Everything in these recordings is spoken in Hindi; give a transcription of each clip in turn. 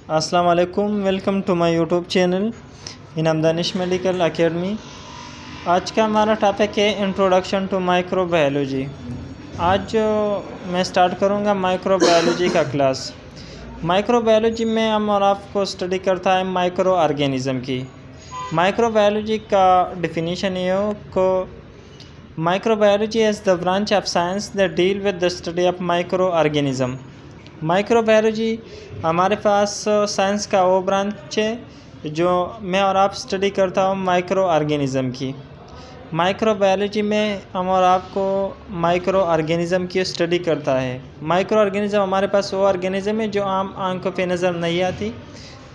अस्सलाम वालेकुम, welcome to my YouTube channel Inam Danish medical academy. आज का हमारा टॉपिक है इंट्रोडक्शन टू माइक्रोबायोलॉजी। आज जो मैं स्टार्ट करूँगा माइक्रोबायोलॉजी का क्लास। माइक्रोबायोलॉजी में हम और आपको स्टडी करता है माइक्रो ऑर्गेनिज़म की। माइक्रोबायोलॉजी का डिफिनीशन ये हो को microbiology is the branch of science that deal with the study of micro organism. Microbiology हमारे पास साइंस का वो ब्रांच है जो मैं और आप स्टडी करता हूँ माइक्रो ऑर्गेनिज़म की। माइक्रोबायोलॉजी में हम और आपको माइक्रो ऑर्गेनिज़म की स्टडी करता है। माइक्रो ऑर्गेनिज़म हमारे पास वो ऑर्गेनिज़म है जो आम आंखों पे नज़र नहीं आती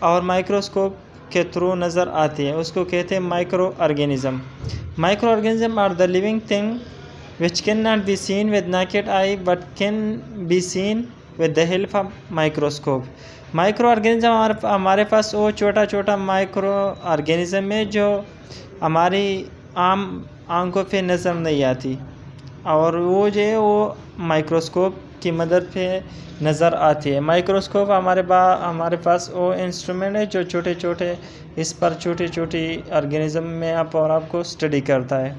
और माइक्रोस्कोप के थ्रू नज़र आती है, उसको कहते हैं microorganism. Microorganism are the living thing which can not be seen with naked eye but can be seen with the help of microscope. Microorganism हमारे पास वो छोटा माइक्रो ऑर्गेनिज़म है जो हमारी आम आंखों पे नज़र नहीं आती और वो जो है वो माइक्रोस्कोप की मदद से नज़र आती है। माइक्रोस्कोप हमारे पास वो इंस्ट्रूमेंट है जो छोटे इस पर छोटी ऑर्गेनिज़म में आपको स्टडी करता है।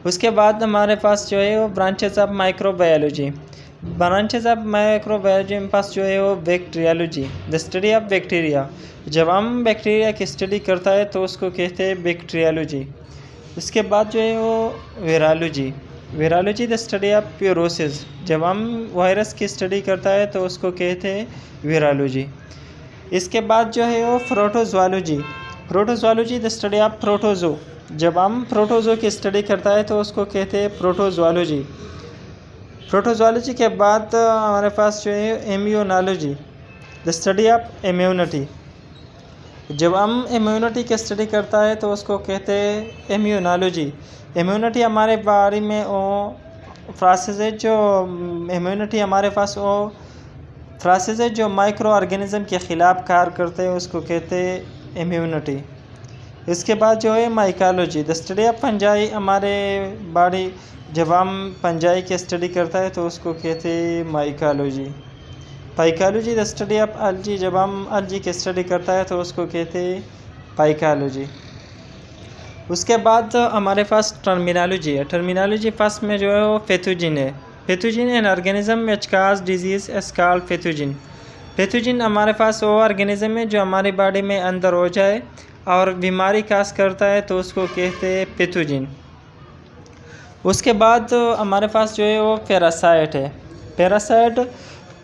उसके बाद हमारे पास जो है वो branches of microbiology. Branches of microbiology में पास जो है वो bacteriology, the study of bacteria. जब हम बैक्टीरिया की स्टडी करता है तो उसको कहते हैं बैक्टीरियोलॉजी। उसके बाद जो है वो वायरोलॉजी द स्टडी ऑफ प्यूरोसिस। जब हम वायरस की स्टडी करता है तो उसको कहते हैं वायरोलॉजी। इसके बाद जो है वो protozoology the study of protozoa. जब हम प्रोटोजो की स्टडी करता है तो उसको कहते हैं प्रोटोजोलॉजी। प्रोटोजोलॉजी के बाद हमारे पास जो है immunology, the study of immunity. जब हम इम्यूनिटी की स्टडी करता है तो उसको कहते हैं इम्यूनोलॉजी। इम्यूनिटी हमारे बॉडी में वो प्रोसेस है जो इम्यूनिटी हमारे पास वो प्रोसेस है जो माइक्रो ऑर्गेनिज़म के ख़िलाफ़ कार्य करते हैं, उसको कहते हैं इम्यूनिटी। इसके बाद जो है mycology, the study of fungi. हमारे बॉडी जब हम फंजाई की स्टडी करता है तो उसको कहते हैं माइकोलॉजी। पाइकोलॉजी the study of अलजी। जब हम अलजी की स्टडी करता है तो उसको कहते हैं पाइकोलॉजी। उसके बाद हमारे पास टर्मिनोलॉजी है। टर्मिनोलॉजी फर्स्ट में जो है वो पैथोजन है। Pathogen an organism which cause disease is called pathogen. Pathogen हमारे पास वो ऑर्गेनिज्म है जो हमारी बॉडी में अंदर हो जाए और बीमारी काज करता है तो उसको कहते हैं पैथोजन। उसके बाद हमारे पास जो है वो पैरासाइट है। पैरासाइट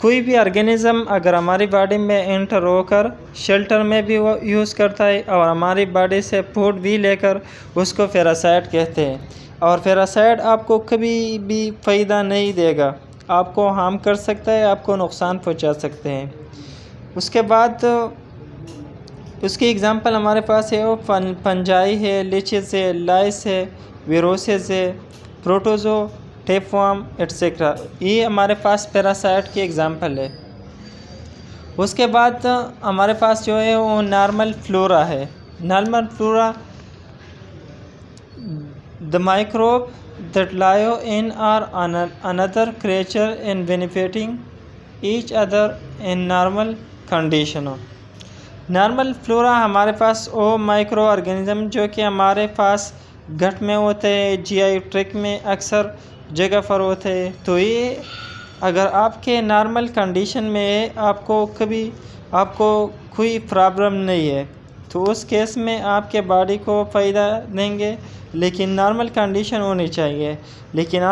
कोई भी ऑर्गेनिज़म अगर हमारी बॉडी में एंटर होकर शेल्टर में भी वो यूज़ करता है और हमारी बॉडी से फूड भी लेकर उसको पैरासाइट कहते हैं। और पैरासाइट आपको कभी भी फ़ायदा नहीं देगा, आपको हार्म कर सकता है, आपको नुकसान पहुंचा सकते हैं। उसके बाद उसकी एग्ज़ाम्पल हमारे पास है वो फंजाई है, लिचेस है, लाइस है, विरोसिस है, प्रोटोजो, टेपवर्म एट्सेट्रा। ये हमारे पास पैरासाइट की एग्ज़ाम्पल है। उसके बाद हमारे पास जो है वो नॉर्मल फ्लोरा है। Normal flora the microbe that live in or another creature in benefiting each other in normal condition. Normal flora हमारे पास वो माइक्रो ऑर्गेनिज़म जो कि हमारे पास गट में होते हैं, जीआई ट्रैक्ट में अक्सर जगह पर होते हैं। तो ये अगर आपके नॉर्मल कंडीशन में आपको कोई प्रॉब्लम नहीं है तो उस केस में आपके बॉडी को फ़ायदा देंगे, लेकिन नॉर्मल कंडीशन होनी चाहिए। लेकिन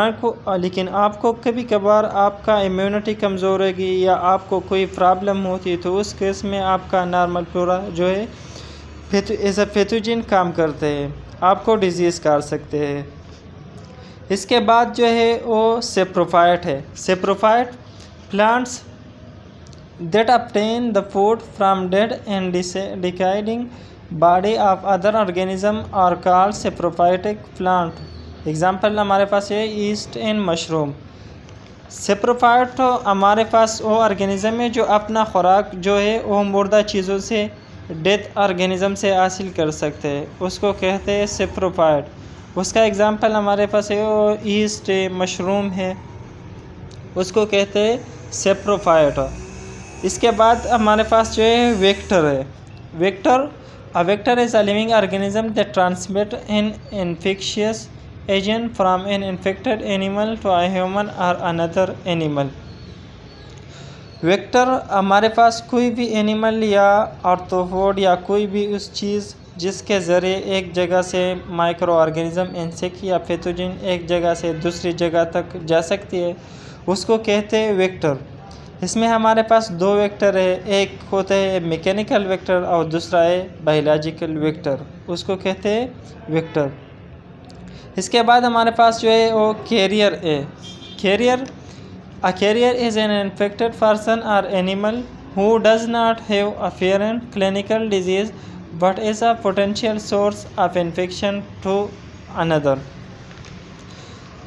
आपको कभी कभार आपका इम्यूनिटी कमज़ोर होगी या आपको कोई प्रॉब्लम होती है तो उस केस में आपका नॉर्मल फ्लोरा जो है एज अ पैथोजन काम करते हैं, आपको डिजीज़ कर सकते हैं। इसके बाद जो है वो सेप्रोफाइट है। Saprophyte plants that obtain the food from dead and decaying body of other organism are called saprophytic plant। Example हमारे पास है ईस्ट एंड मशरूम। सेप्रोफाइट हमारे पास वो ऑर्गेनिज़म है जो अपना खुराक जो है वो मुर्दा चीज़ों से, डेथ ऑर्गेनिज़म से हासिल कर सकते हैं, उसको कहते हैं सेप्रोफाइट। उसका एग्जाम्पल हमारे पास है वो ईस्ट है, मशरूम है, उसको कहते हैं सेप्रोफाइट। इसके बाद हमारे पास जो है वेक्टर है। A vector is a living organism that transmit an infectious agent from an infected animal to a human or another animal। Vector हमारे पास कोई भी एनिमल या आर्थ्रोपोड या कोई भी उस चीज़ जिसके ज़रिए एक जगह से माइक्रो ऑर्गेनिज्म इंसेक्ट या पैथोजन एक जगह से दूसरी जगह तक जा सकती है, उसको कहते हैं वेक्टर। इसमें हमारे पास दो वेक्टर है, एक होता है मैकेनिकल वेक्टर और दूसरा है बायोलॉजिकल वेक्टर, उसको कहते हैं वेक्टर। इसके बाद हमारे पास जो है वो कैरियर है। A carrier is an infected person or animal who does not have apparent clinical disease but is a potential source of infection to another।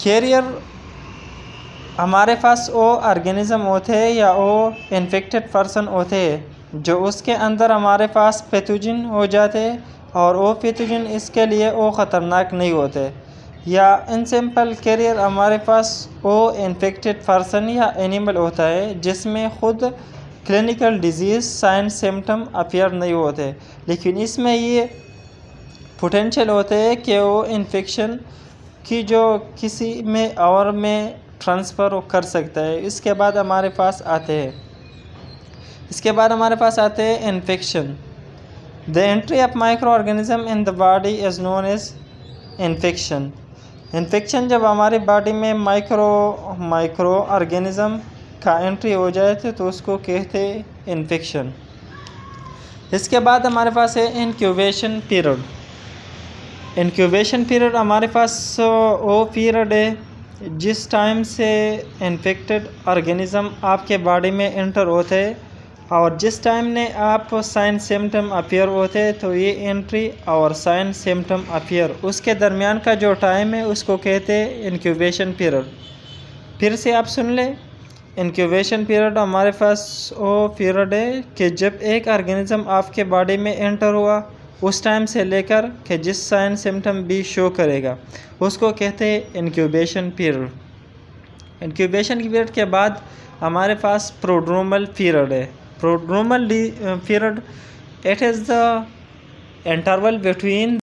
Carrier हमारे पास वो ऑर्गेनिज्म होते हैं या वो इन्फेक्टेड पर्सन होते हैं जो उसके अंदर हमारे पास पैथोजन हो जाते हैं और वो पैथोजन इसके लिए वो ख़तरनाक नहीं होते, या इन सिंपल कैरियर हमारे पास वो इन्फेक्टेड पर्सन या एनिमल होता है जिसमें ख़ुद clinical disease sign symptom appear नहीं होते, लेकिन इसमें ये पोटेंशियल होते हैं कि वो इन्फेक्शन की जो किसी में और में ट्रांसफ़र कर सकता है। इसके बाद हमारे पास आते हैं infection. The entry of microorganism in the body is known as infection. Infection जब हमारी बॉडी में माइक्रो ऑर्गेनिज्म का एंट्री हो जाए तो उसको कहते हैं इन्फेक्शन। इसके बाद हमारे पास है इंक्यूबेशन पीरियड। इंक्यूबेशन पीरियड हमारे पास वो पीरियड है जिस टाइम से इन्फेक्टेड ऑर्गेनिज्म आपके बॉडी में एंटर होते हैं और जिस टाइम ने आप साइन सिम्टम अपीयर होते हैं तो ये एंट्री और साइन सिम्टम अपीयर उसके दरमियान का जो टाइम है उसको कहते हैं इंक्यूबेशन पीरियड। फिर से आप सुन लें, इंक्यूबेशन पीरियड हमारे पास वो पीरियड है कि जब एक ऑर्गेनिज्म आपके बॉडी में एंटर हुआ उस टाइम से लेकर कि जिस साइन सिम्टम भी शो करेगा उसको कहते हैं इंक्यूबेशन पीरियड। इंक्यूबेशन पीरियड के बाद हमारे पास प्रोड्रोमल पीरियड है। Prodromal period, it is the interval between